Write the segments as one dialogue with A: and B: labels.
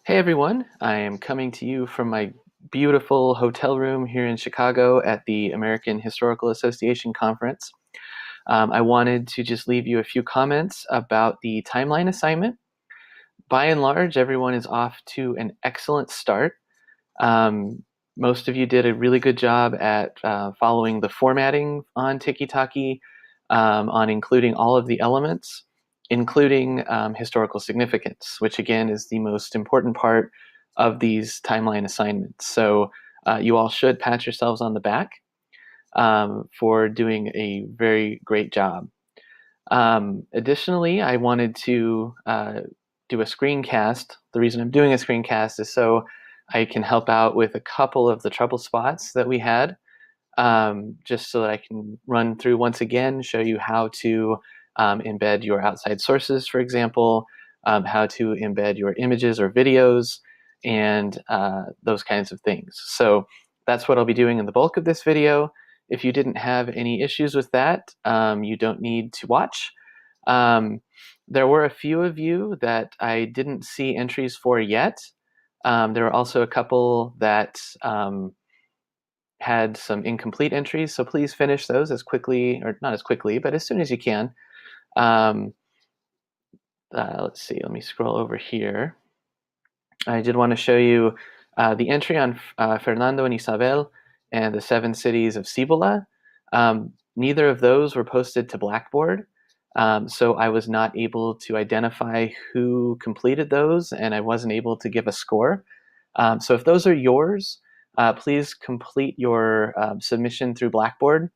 A: Hey everyone, I am coming to you from my beautiful hotel room here in Chicago at the American Historical Association conference. I wanted to just leave you a few comments about the timeline assignment. By and large, everyone is off to an excellent start. Um, Most of you did a really good job at following the formatting on Tiki on including all of the elements, including historical significance, which again is the most important part of these timeline assignments. So you all should pat yourselves on the back for doing a very great job. Additionally, I wanted to do a screencast. The reason I'm doing a screencast is so I can help out with a couple of the trouble spots that we had, just so that I can run through once again, show you how to embed your outside sources, for example, how to embed your images or videos, and those kinds of things. So that's what I'll be doing in the bulk of this video. If you didn't have any issues with that, you don't need to watch. Um, there were a few of you that I didn't see entries for yet. There were also a couple that had some incomplete entries, so please finish those as quickly, or not as quickly, but as soon as you can. Um, let's see, let me scroll over here. I did want to show you the entry on Fernando and Isabel and the 7 cities of Cibola. Neither of those were posted to Blackboard, so I was not able to identify who completed those, and I wasn't able to give a score. So if those are yours, please complete your submission through Blackboard.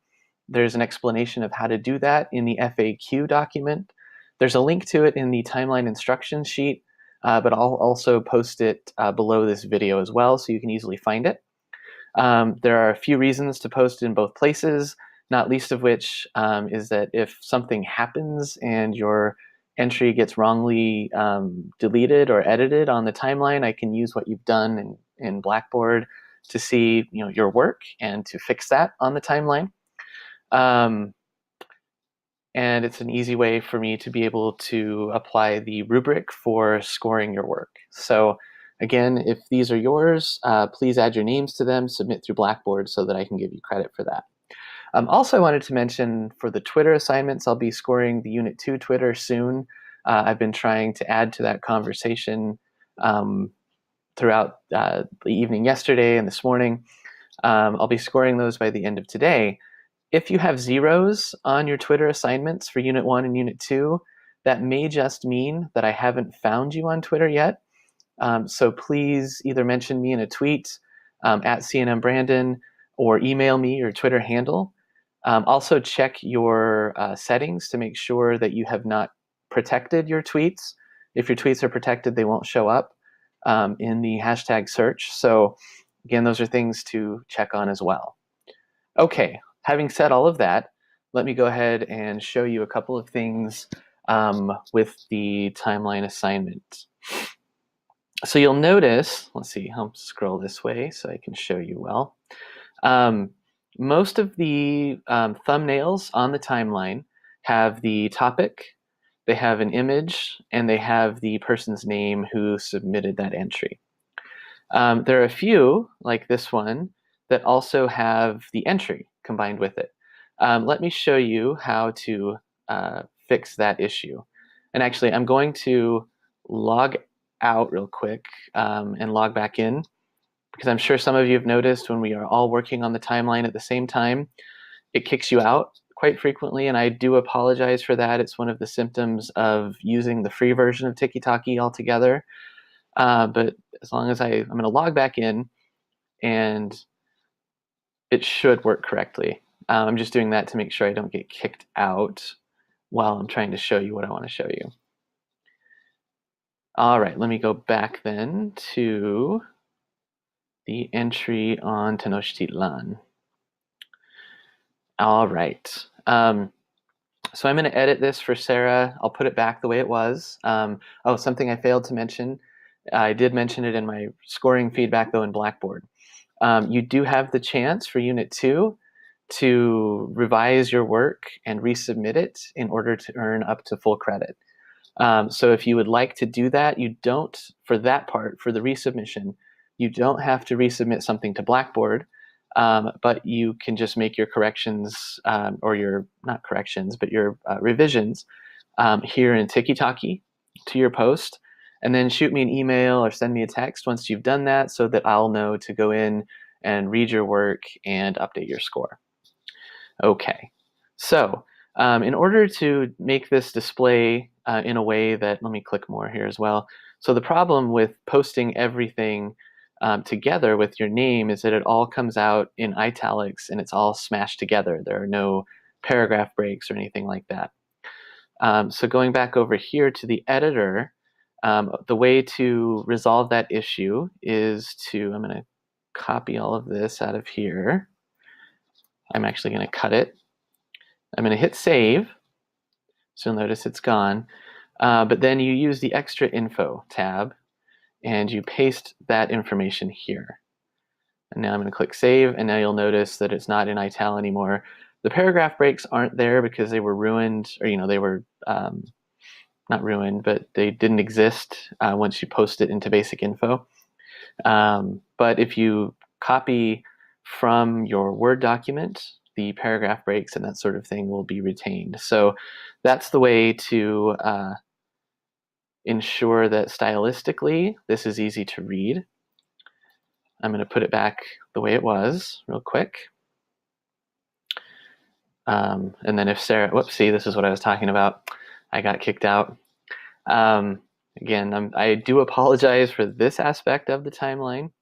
A: There's an explanation of how to do that in the FAQ document. There's a link to it in the timeline instructions sheet, but I'll also post it below this video as well, so you can easily find it. There are a few reasons to post in both places, not least of which is that if something happens and your entry gets wrongly deleted or edited on the timeline, I can use what you've done in Blackboard to see your work and to fix that on the timeline. Um, and it's an easy way for me to be able to apply the rubric for scoring your work. So again, if these are yours, please add your names to them, submit through Blackboard so that I can give you credit for that. Also, I wanted to mention for the Twitter assignments, I'll be scoring the Unit 2 Twitter soon. I've been trying to add to that conversation throughout the evening yesterday and this morning. I'll be scoring those by the end of today. If you have zeros on your Twitter assignments for Unit 1 and Unit 2, that may just mean that I haven't found you on Twitter yet. So please either mention me in a tweet at CNMBrandon or email me your Twitter handle. Also check your settings to make sure that you have not protected your tweets. If your tweets are protected, they won't show up in the hashtag search. So again, those are things to check on as well. Okay, having said all of that, let me go ahead and show you a couple of things with the timeline assignment. So you'll notice, let's see, I'll scroll this way so I can show you well. Most of the thumbnails on the timeline have the topic, they have an image, and they have the person's name who submitted that entry. There are a few, like this one, that also have the entry combined with it. Let me show you how to fix that issue. And actually, I'm going to log out real quick and log back in, because I'm sure some of you have noticed when we are all working on the timeline at the same time, it kicks you out quite frequently, and I do apologize for that. It's one of the symptoms of using the free version of Tiki altogether. But as long as I'm going to log back in, and it should work correctly. I'm just doing that to make sure I don't get kicked out while I'm trying to show you what I want to show you. All right, let me go back then to the entry on Tenochtitlan. All right. So I'm going to edit this for Sarah. I'll put it back the way it was. Oh, something I failed to mention. I did mention it in my scoring feedback, though, in Blackboard. You do have the chance for Unit 2 to revise your work and resubmit it in order to earn up to full credit. So if you would like to do that, you don't, for that part, for the resubmission, you don't have to resubmit something to Blackboard, but you can just make your corrections, or your, not corrections, but your revisions here in Tiki-Taki to your post, and then shoot me an email or send me a text once you've done that so that I'll know to go in and read your work and update your score. Okay, so in order to make this display in a way that, let me click more here as well. So the problem with posting everything together with your name is that it all comes out in italics and it's all smashed together. There are no paragraph breaks or anything like that. So going back over here to the editor, the way to resolve that issue is to, I'm going to copy all of this out of here. I'm actually going to cut it. I'm going to hit save. So you'll notice it's gone. But then you use the extra info tab and you paste that information here. And now I'm going to click save, and now you'll notice that it's not in ital anymore. The paragraph breaks aren't there because they were ruined, or they were not ruined, but they didn't exist once you post it into basic info. But if you copy from your Word document, the paragraph breaks and that sort of thing will be retained. So that's the way to ensure that stylistically this is easy to read. I'm going to put it back the way it was real quick. And then if Sarah, whoopsie, this is what I was talking about. I got kicked out. Again, I do apologize for this aspect of the timeline.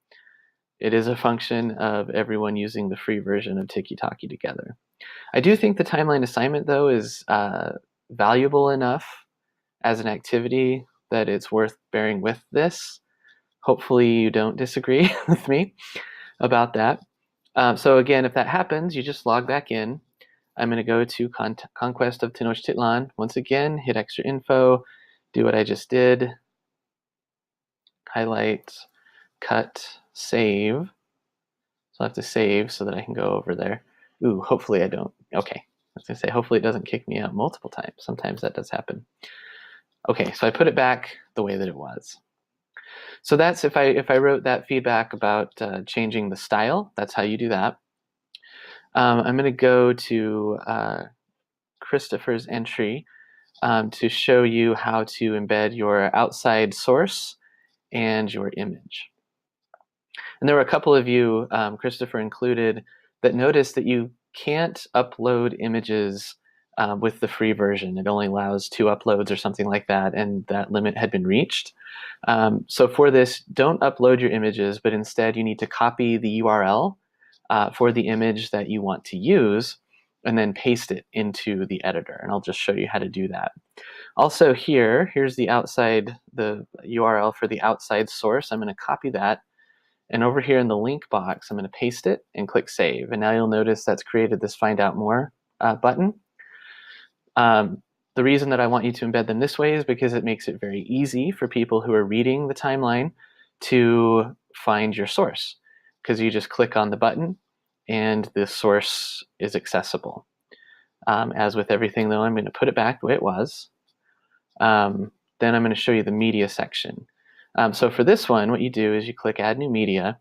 A: It is a function of everyone using the free version of Tiki-Taki together. I do think the timeline assignment, though, is valuable enough as an activity that it's worth bearing with this. Hopefully you don't disagree with me about that. So again, if that happens, you just log back in. I'm going to go to Conquest of Tenochtitlan. Once again, hit extra info, do what I just did, highlight, cut, save. So I have to save so that I can go over there. Ooh, hopefully I don't. Okay, I was going to say, hopefully it doesn't kick me out multiple times. Sometimes that does happen. Okay, so I put it back the way that it was. So that's if I wrote that feedback about changing the style, that's how you do that. I'm going to go to Christopher's entry to show you how to embed your outside source and your image. And there were a couple of you, Christopher included, that noticed that you can't upload images with the free version. It only allows 2 uploads or something like that, and that limit had been reached. So for this, don't upload your images, but instead you need to copy the URL for the image that you want to use, and then paste it into the editor. And I'll just show you how to do that. Also here's the URL for the outside source. I'm going to copy that. And over here in the link box, I'm going to paste it and click save. And now you'll notice that's created this Find Out More button. The reason that I want you to embed them this way is because it makes it very easy for people who are reading the timeline to find your source, because you just click on the button and the source is accessible. As with everything, though, I'm going to put it back the way it was. Then I'm going to show you the media section. So for this one, what you do is you click Add New Media.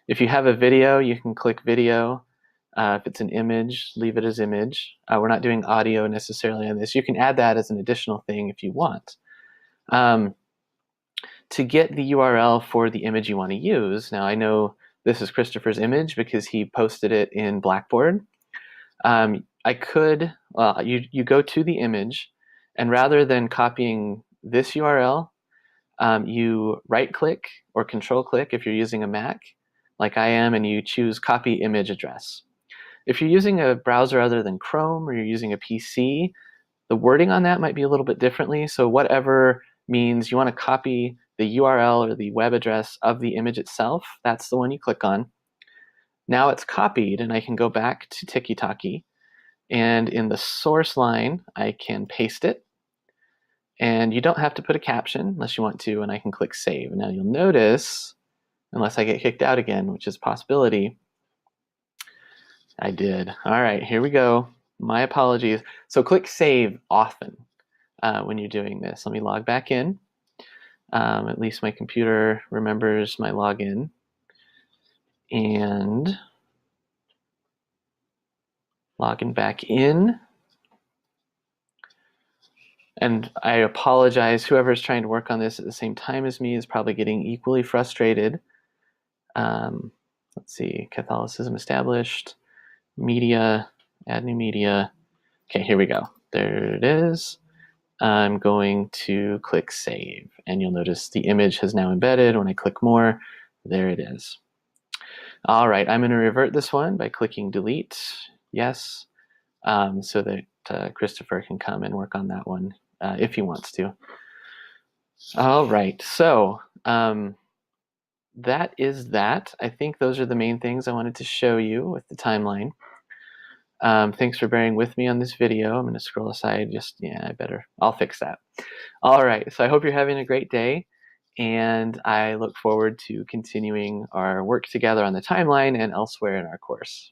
A: If you have a video, you can click Video. If it's an image, leave it as image. We're not doing audio necessarily on this. You can add that as an additional thing if you want. To get the URL for the image you want to use, now I know this is Christopher's image because he posted it in Blackboard. I could, you go to the image, and rather than copying this URL, you right-click or control-click if you're using a Mac, like I am, and you choose Copy Image Address. If you're using a browser other than Chrome or you're using a PC, the wording on that might be a little bit differently. So whatever means you want to copy the URL or the web address of the image itself, that's the one you click on. Now it's copied, and I can go back to Tiki-Taki, and in the source line, I can paste it. And you don't have to put a caption unless you want to, and I can click save. And now you'll notice, unless I get kicked out again, which is a possibility, I did. All right, here we go. My apologies. So click save often. when you're doing this. Let me log back in. At least my computer remembers my login. And logging back in. And I apologize, whoever's trying to work on this at the same time as me is probably getting equally frustrated. Let's see, Catholicism established, media, add new media. Okay, here we go. There it is. I'm going to click save, and you'll notice the image has now embedded. When I click more, there it is. All right, I'm going to revert this one by clicking delete, yes, so that Christopher can come and work on that one if he wants to. All right, so that is that. I think those are the main things I wanted to show you with the timeline. Thanks for bearing with me on this video. I'm going to scroll aside. I'll fix that. All right, so I hope you're having a great day, and I look forward to continuing our work together on the timeline and elsewhere in our course.